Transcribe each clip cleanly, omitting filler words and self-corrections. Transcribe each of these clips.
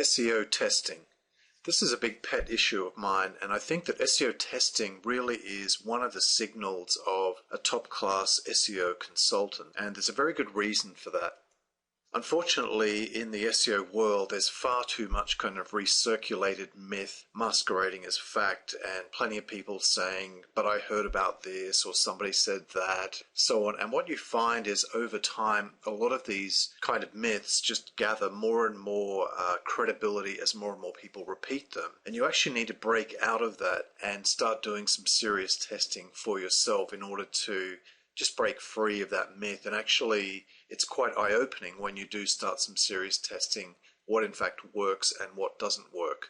SEO testing. This is a big pet issue of mine, and I think that SEO testing really is one of the signals of a top-class SEO consultant, and there's a very good reason for that. Unfortunately, in the SEO world, there's far too much kind of recirculated myth masquerading as fact, and plenty of people saying, but I heard about this, or somebody said that, so on. And what you find is over time, a lot of these kind of myths just gather more and more credibility as more and more people repeat them. And you actually need to break out of that and start doing some serious testing for yourself in order to just break free of that myth. And actually, it's quite eye-opening when you do start some serious testing, what in fact works and what doesn't work.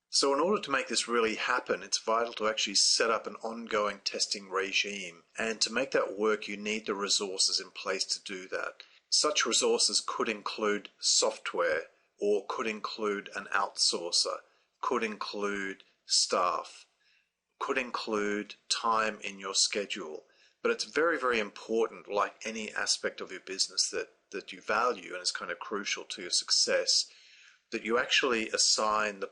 So in order to make this really happen, it's vital to actually set up an ongoing testing regime. And to make that work, you need the resources in place to do that. Such resources could include software, or could include an outsourcer, could include staff, could include time in your schedule. But it's very, very important, like any aspect of your business that you value and is kind of crucial to your success, that you actually assign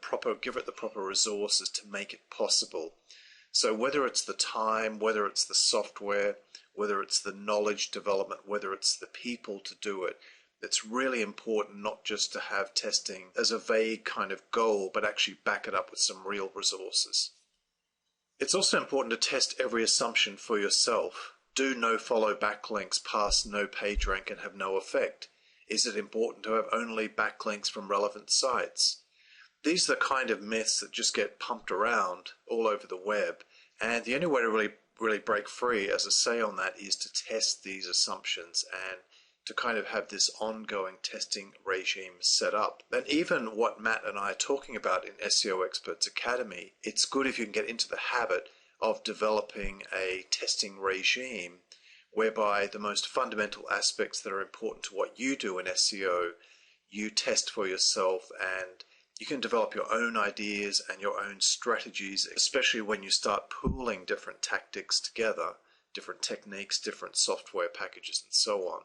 give it the proper resources to make it possible. So whether it's the time, whether it's the software, whether it's the knowledge development, whether it's the people to do it, it's really important not just to have testing as a vague kind of goal, but actually back it up with some real resources. It's also important to test every assumption for yourself. Do no follow backlinks past no page rank and have no effect? Is it important to have only backlinks from relevant sites? These are the kind of myths that just get pumped around all over the web. And the only way to really break free, as I say on that, is to test these assumptions and to kind of have this ongoing testing regime set up. And even what Matt and I are talking about in SEO Experts Academy, it's good if you can get into the habit of developing a testing regime whereby the most fundamental aspects that are important to what you do in SEO, you test for yourself, and you can develop your own ideas and your own strategies, especially when you start pooling different tactics together, different techniques, different software packages, and so on.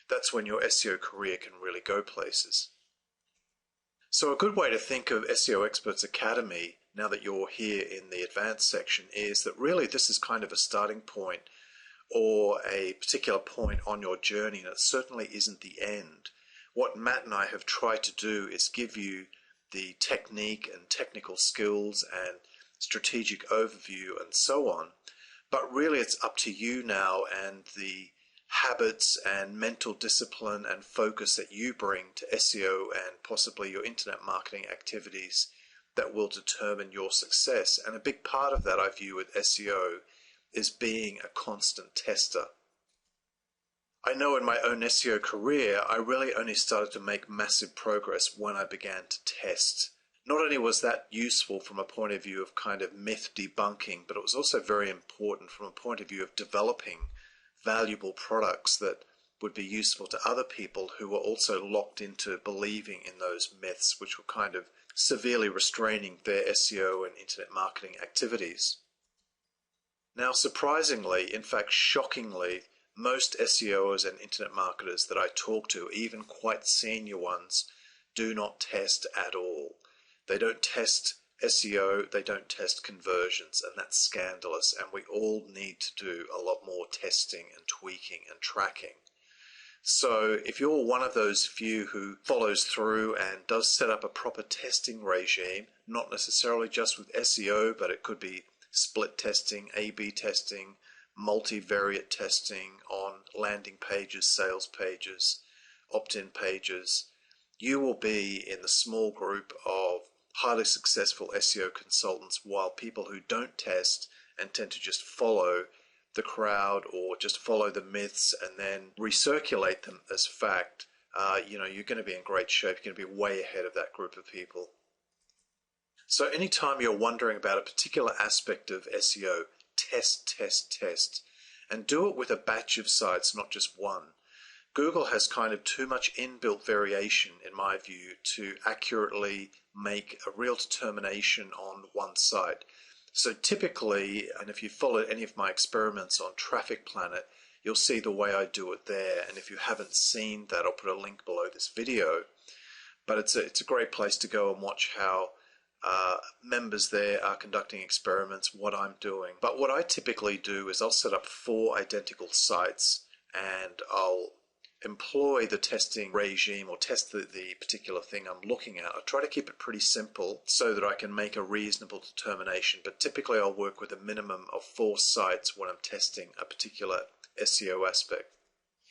That's when your SEO career can really go places. So a good way to think of SEO Experts Academy, now that you're here in the advanced section, is that really this is kind of a starting point or a particular point on your journey, and it certainly isn't the end. What Matt and I have tried to do is give you the technique and technical skills and strategic overview and so on, but really it's up to you now and the habits and mental discipline and focus that you bring to SEO and possibly your internet marketing activities that will determine your success. And a big part of that, I view, with SEO is being a constant tester. I know in my own SEO career, I really only started to make massive progress when I began to test. Not only was that useful from a point of view of kind of myth debunking, but it was also very important from a point of view of developing valuable products that would be useful to other people who were also locked into believing in those myths, which were kind of severely restraining their SEO and internet marketing activities. Now, surprisingly, in fact shockingly, most SEOs and internet marketers that I talk to, even quite senior ones, do not test at all. They don't test SEO, they don't test conversions, and that's scandalous, and we all need to do a lot more testing and tweaking and tracking. So if you're one of those few who follows through and does set up a proper testing regime, not necessarily just with SEO, but it could be split testing, A/B testing, multivariate testing on landing pages, sales pages, opt-in pages, you will be in the small group of highly successful SEO consultants, while people who don't test and tend to just follow the crowd or just follow the myths and then recirculate them as fact, you're going to be in great shape. You're going to be way ahead of that group of people. So anytime you're wondering about a particular aspect of SEO, test, test, test, and do it with a batch of sites, not just one. Google has kind of too much inbuilt variation, in my view, to accurately make a real determination on one site. So typically, and if you follow any of my experiments on Traffic Planet, you'll see the way I do it there. And if you haven't seen that, I'll put a link below this video. But it's a great place to go and watch how members there are conducting experiments, what I'm doing. But what I typically do is I'll set up 4 identical sites and I'll employ the testing regime or test the particular thing I'm looking at. I try to keep it pretty simple so that I can make a reasonable determination, but typically I'll work with a minimum of 4 sites when I'm testing a particular SEO aspect.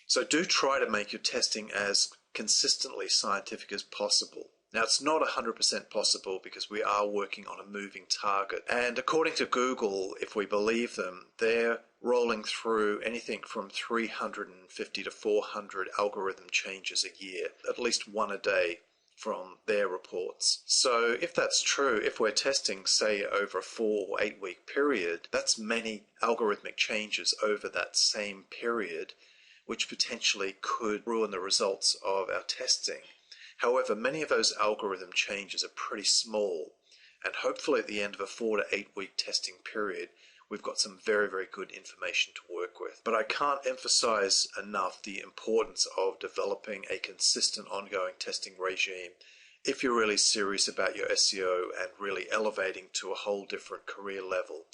So do try to make your testing as consistently scientific as possible. Now, it's not 100% possible because we are working on a moving target. And according to Google, if we believe them, they're rolling through anything from 350 to 400 algorithm changes a year, at least one a day from their reports. So if that's true, if we're testing, say, over a 4 or 8 week period, that's many algorithmic changes over that same period, which potentially could ruin the results of our testing. However, many of those algorithm changes are pretty small, and hopefully at the end of a 4 to 8 week testing period, we've got some very, very good information to work with. But I can't emphasize enough the importance of developing a consistent ongoing testing regime if you're really serious about your SEO and really elevating to a whole different career level.